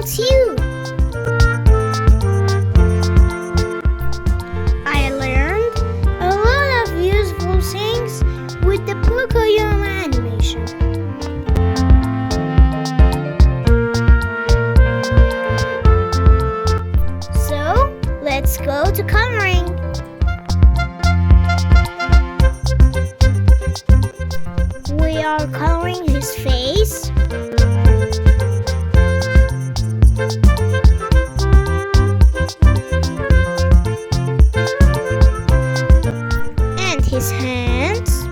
about you? I learned a lot of useful things with the Pocoyo animation. So, let's go to coloring. We are coloring his face, and his hands,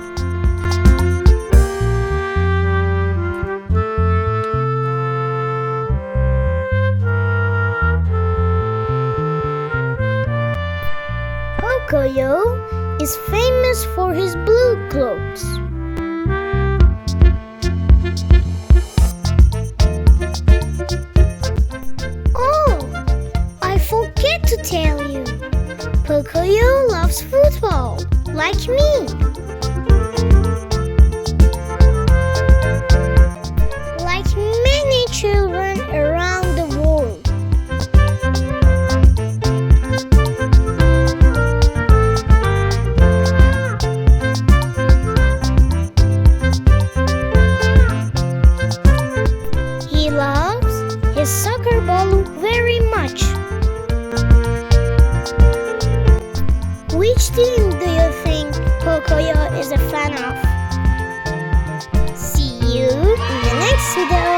Pocoyo is famous for his blue clothes. To tell you, Pocoyo loves football, like me. Like many children around the world. He loves his soccer ball very much. Which team do you think Pocoyo is a fan of? See you in the next video.